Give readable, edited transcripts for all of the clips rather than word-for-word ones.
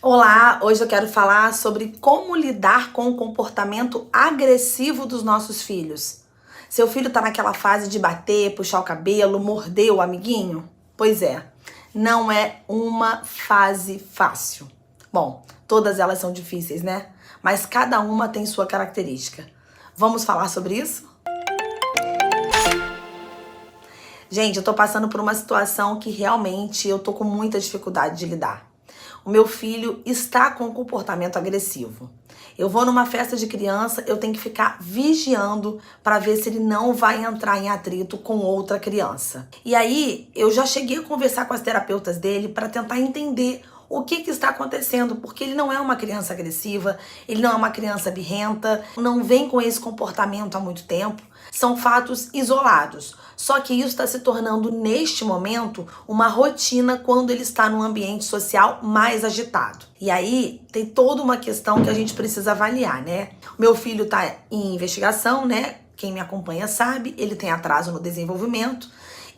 Olá, hoje eu quero falar sobre como lidar com o comportamento agressivo dos nossos filhos. Seu filho tá naquela fase de bater, puxar o cabelo, morder o amiguinho? Pois é, não é uma fase fácil. Bom, todas elas são difíceis, né? Mas cada uma tem sua característica. Vamos falar sobre isso? Gente, eu tô passando por uma situação que realmente eu tô com muita dificuldade de lidar. O meu filho está com um comportamento agressivo. Eu vou numa festa de criança, eu tenho que ficar vigiando para ver se ele não vai entrar em atrito com outra criança. E aí, eu já cheguei a conversar com as terapeutas dele para tentar entender o que está acontecendo, porque ele não é uma criança agressiva, ele não é uma criança birrenta, não vem com esse comportamento há muito tempo. São fatos isolados. Só que isso está se tornando, neste momento, uma rotina quando ele está num ambiente social mais agitado. E aí, tem toda uma questão que a gente precisa avaliar, né? O meu filho está em investigação, né? Quem me acompanha sabe, ele tem atraso no desenvolvimento.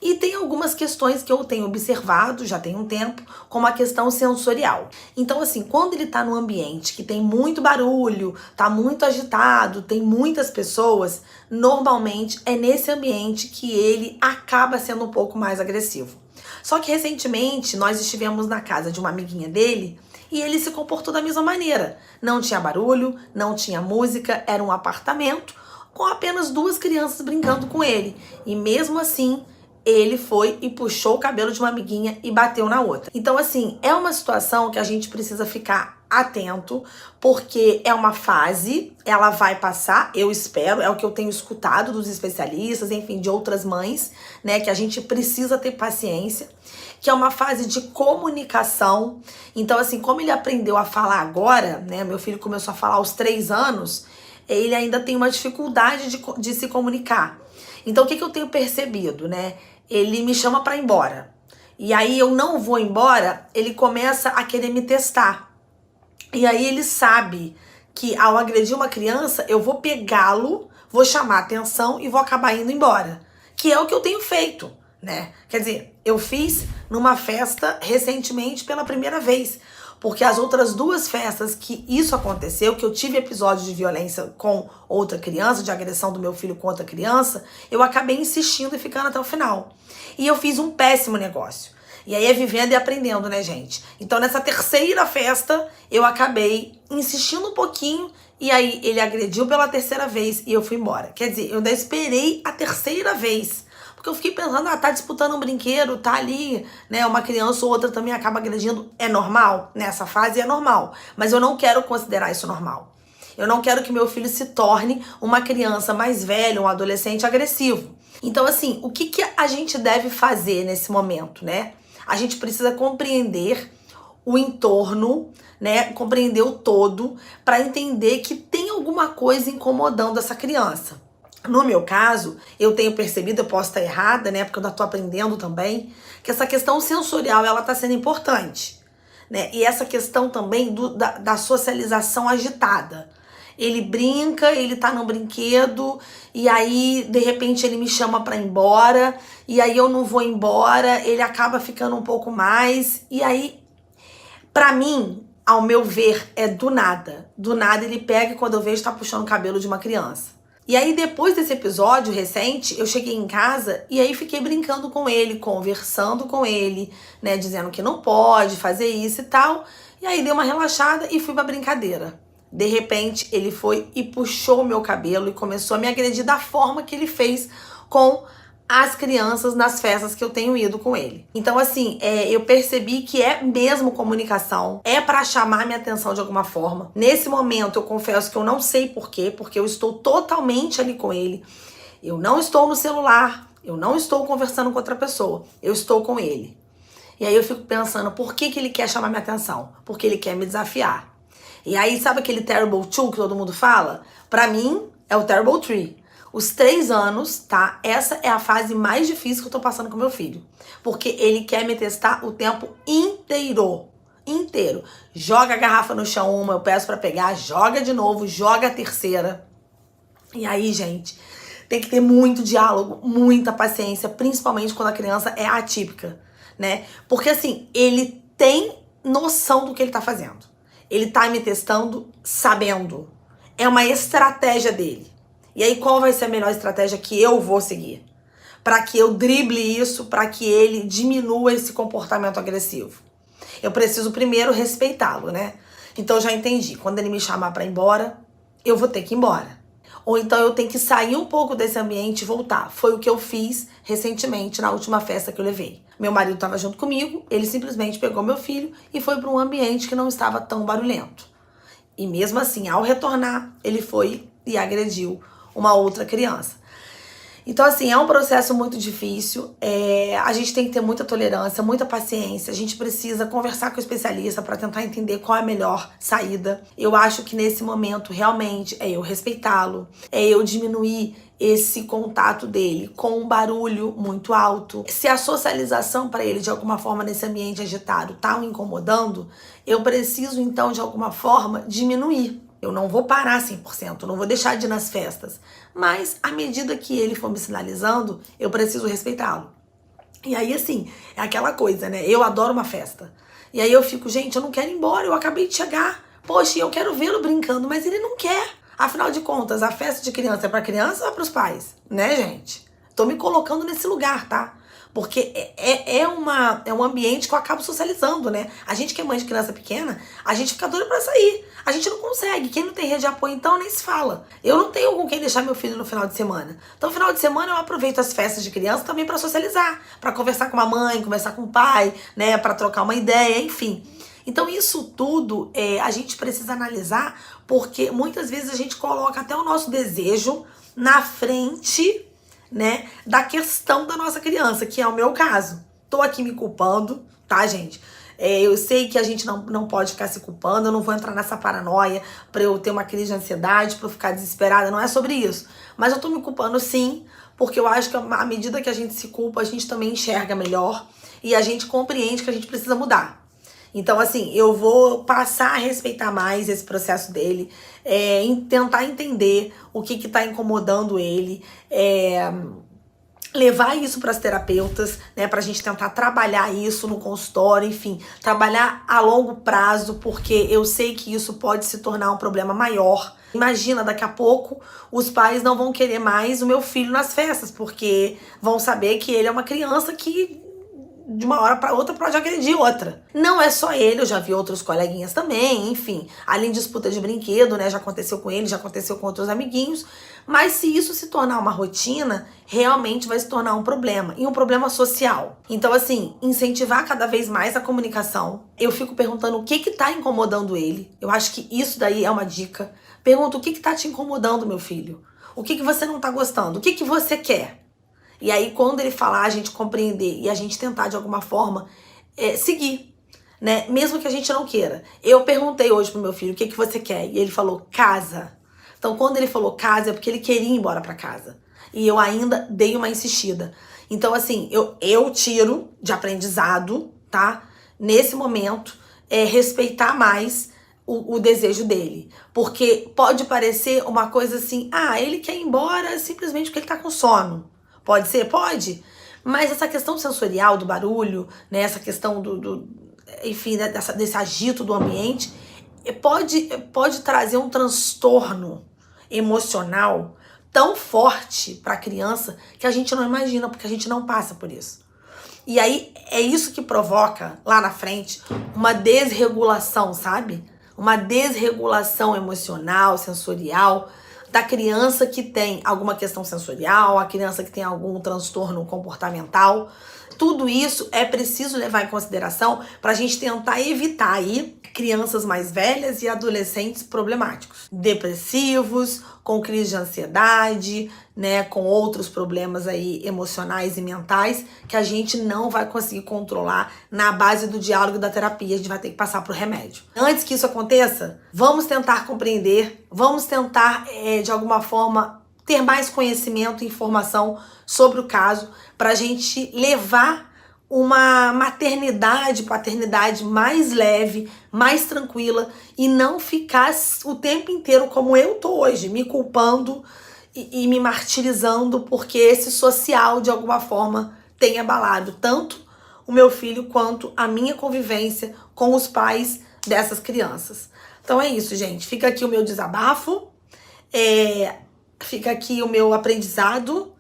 E tem algumas questões que eu tenho observado, já tem um tempo, como a questão sensorial. Então, assim, quando ele tá num ambiente que tem muito barulho, tá muito agitado, tem muitas pessoas, normalmente é nesse ambiente que ele acaba sendo um pouco mais agressivo. Só que recentemente nós estivemos na casa de uma amiguinha dele e ele se comportou da mesma maneira. Não tinha barulho, não tinha música, era um apartamento com apenas duas crianças brincando com ele. E mesmo assim, ele foi e puxou o cabelo de uma amiguinha e bateu na outra. Então, assim, é uma situação que a gente precisa ficar atento, porque é uma fase, ela vai passar, eu espero, é o que eu tenho escutado dos especialistas, enfim, de outras mães, né, que a gente precisa ter paciência, que é uma fase de comunicação. Então, assim, como ele aprendeu a falar agora, né, meu filho começou a falar aos 3 anos, ele ainda tem uma dificuldade de se comunicar. Então, o que eu tenho percebido, né? Ele me chama pra ir embora. E aí eu não vou embora, ele começa a querer me testar. E aí ele sabe que ao agredir uma criança, eu vou pegá-lo, vou chamar atenção e vou acabar indo embora. Que é o que eu tenho feito, né? Quer dizer, eu fiz numa festa recentemente pela primeira vez. Porque as outras 2 festas que isso aconteceu, que eu tive episódios de violência com outra criança, de agressão do meu filho com outra criança, eu acabei insistindo e ficando até o final. E eu fiz um péssimo negócio. E aí é vivendo e aprendendo, né, gente? Então, nessa terceira festa, eu acabei insistindo um pouquinho e aí ele agrediu pela terceira vez e eu fui embora. Quer dizer, eu ainda esperei a terceira vez. Porque eu fiquei pensando, tá disputando um brinquedo, tá ali, né, uma criança ou outra também acaba agredindo. É normal? Nessa fase é normal. Mas eu não quero considerar isso normal. Eu não quero que meu filho se torne uma criança mais velha, um adolescente agressivo. Então, assim, o que a gente deve fazer nesse momento, né? A gente precisa compreender o entorno, né? Compreender o todo, para entender que tem alguma coisa incomodando essa criança. No meu caso, eu tenho percebido, eu posso estar errada, né, porque eu ainda tô aprendendo também, que essa questão sensorial, ela tá sendo importante, né, e essa questão também da socialização agitada. Ele brinca, ele tá no brinquedo, e aí, de repente, ele me chama pra ir embora, e aí eu não vou embora, ele acaba ficando um pouco mais, e aí, pra mim, ao meu ver, é do nada. Do nada ele pega e quando eu vejo tá puxando o cabelo de uma criança. E aí, depois desse episódio recente, eu cheguei em casa e aí fiquei brincando com ele, conversando com ele, né, dizendo que não pode fazer isso e tal. E aí, dei uma relaxada e fui pra brincadeira. De repente, ele foi e puxou o meu cabelo e começou a me agredir da forma que ele fez com as crianças nas festas que eu tenho ido com ele. Então, assim, eu percebi que é mesmo comunicação, é pra chamar minha atenção de alguma forma. Nesse momento, eu confesso que eu não sei por quê, porque eu estou totalmente ali com ele. Eu não estou no celular, eu não estou conversando com outra pessoa, eu estou com ele. E aí eu fico pensando, por que ele quer chamar minha atenção? Porque ele quer me desafiar. E aí, sabe aquele terrible two que todo mundo fala? Pra mim, é o terrible three. Os 3 anos, tá? Essa é a fase mais difícil que eu tô passando com meu filho. Porque ele quer me testar o tempo inteiro. Inteiro. Joga a garrafa no chão uma, eu peço pra pegar, joga de novo, joga a terceira. E aí, gente, tem que ter muito diálogo, muita paciência, principalmente quando a criança é atípica, né? Porque assim, ele tem noção do que ele tá fazendo. Ele tá me testando sabendo. É uma estratégia dele. E aí qual vai ser a melhor estratégia que eu vou seguir? Para que eu drible isso, para que ele diminua esse comportamento agressivo. Eu preciso primeiro respeitá-lo, né? Então eu já entendi. Quando ele me chamar para ir embora, eu vou ter que ir embora. Ou então eu tenho que sair um pouco desse ambiente e voltar. Foi o que eu fiz recentemente na última festa que eu levei. Meu marido estava junto comigo, ele simplesmente pegou meu filho e foi para um ambiente que não estava tão barulhento. E mesmo assim, ao retornar, ele foi e agrediu uma outra criança. Então, assim, é um processo muito difícil. A gente tem que ter muita tolerância, muita paciência. A gente precisa conversar com o especialista para tentar entender qual é a melhor saída. Eu acho que nesse momento, realmente, é eu respeitá-lo, é eu diminuir esse contato dele com um barulho muito alto. Se a socialização para ele, de alguma forma, nesse ambiente agitado, tá o incomodando, eu preciso, então, de alguma forma, diminuir. Eu não vou parar 100%, não vou deixar de ir nas festas. Mas, à medida que ele for me sinalizando, eu preciso respeitá-lo. E aí, assim, é aquela coisa, né? Eu adoro uma festa. E aí eu fico, gente, eu não quero ir embora, eu acabei de chegar. Poxa, eu quero vê-lo brincando, mas ele não quer. Afinal de contas, a festa de criança é pra criança ou é pros pais? Né, gente? Tô me colocando nesse lugar, tá? Porque é um ambiente que eu acabo socializando, né? A gente que é mãe de criança pequena, a gente fica doido pra sair. A gente não consegue. Quem não tem rede de apoio, então, nem se fala. Eu não tenho com quem deixar meu filho no final de semana. Então, no final de semana, eu aproveito as festas de criança também pra socializar. Pra conversar com a mãe, conversar com o pai, né? Pra trocar uma ideia, enfim. Então, isso tudo a gente precisa analisar, porque muitas vezes a gente coloca até o nosso desejo na frente, né, da questão da nossa criança, que é o meu caso. Tô aqui me culpando, tá, gente? Eu sei que a gente não pode ficar se culpando, eu não vou entrar nessa paranoia pra eu ter uma crise de ansiedade, pra eu ficar desesperada, não é sobre isso. Mas eu tô me culpando sim, porque eu acho que à medida que a gente se culpa, a gente também enxerga melhor e a gente compreende que a gente precisa mudar. Então, assim, eu vou passar a respeitar mais esse processo dele, tentar entender o que tá incomodando ele, levar isso para as terapeutas, né, pra gente tentar trabalhar isso no consultório, enfim, trabalhar a longo prazo, porque eu sei que isso pode se tornar um problema maior. Imagina, daqui a pouco os pais não vão querer mais o meu filho nas festas, porque vão saber que ele é uma criança que de uma hora para outra pode agredir outra. Não é só ele, eu já vi outros coleguinhas também, enfim, além de disputa de brinquedo, né, já aconteceu com ele, já aconteceu com outros amiguinhos, mas se isso se tornar uma rotina, realmente vai se tornar um problema, e um problema social. Então, assim, incentivar cada vez mais a comunicação. Eu fico perguntando o que tá incomodando ele, eu acho que isso daí é uma dica. Pergunta o que tá te incomodando, meu filho? O que você não tá gostando? O que você quer? E aí, quando ele falar, a gente compreender e a gente tentar, de alguma forma, seguir, né? Mesmo que a gente não queira. Eu perguntei hoje pro meu filho, o que você quer? E ele falou, casa. Então, quando ele falou casa, é porque ele queria ir embora pra casa. E eu ainda dei uma insistida. Então, assim, eu tiro de aprendizado, tá? Nesse momento, respeitar mais o desejo dele. Porque pode parecer uma coisa assim, ele quer ir embora simplesmente porque ele tá com sono. Pode ser? Pode. Mas essa questão sensorial do barulho, né, essa questão enfim, desse agito do ambiente, pode trazer um transtorno emocional tão forte para a criança que a gente não imagina, porque a gente não passa por isso. E aí é isso que provoca lá na frente uma desregulação, sabe? Uma desregulação emocional, sensorial, da criança que tem alguma questão sensorial, a criança que tem algum transtorno comportamental. Tudo isso é preciso levar em consideração para a gente tentar evitar aí crianças mais velhas e adolescentes problemáticos, depressivos, com crise de ansiedade, né, com outros problemas aí emocionais e mentais que a gente não vai conseguir controlar na base do diálogo e da terapia, a gente vai ter que passar pro remédio. Antes que isso aconteça, vamos tentar compreender, vamos tentar de alguma forma ter mais conhecimento e informação sobre o caso para a gente levar uma maternidade, paternidade mais leve, mais tranquila e não ficar o tempo inteiro como eu tô hoje, me culpando e me martirizando porque esse social de alguma forma tem abalado tanto o meu filho quanto a minha convivência com os pais dessas crianças. Então é isso, gente. Fica aqui o meu desabafo, fica aqui o meu aprendizado.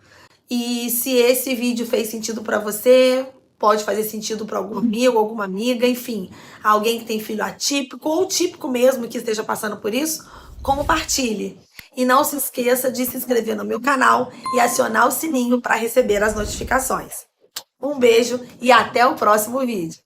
E se esse vídeo fez sentido pra você, pode fazer sentido para algum amigo, alguma amiga, enfim, alguém que tem filho atípico ou típico mesmo que esteja passando por isso, compartilhe. E não se esqueça de se inscrever no meu canal e acionar o sininho para receber as notificações. Um beijo e até o próximo vídeo.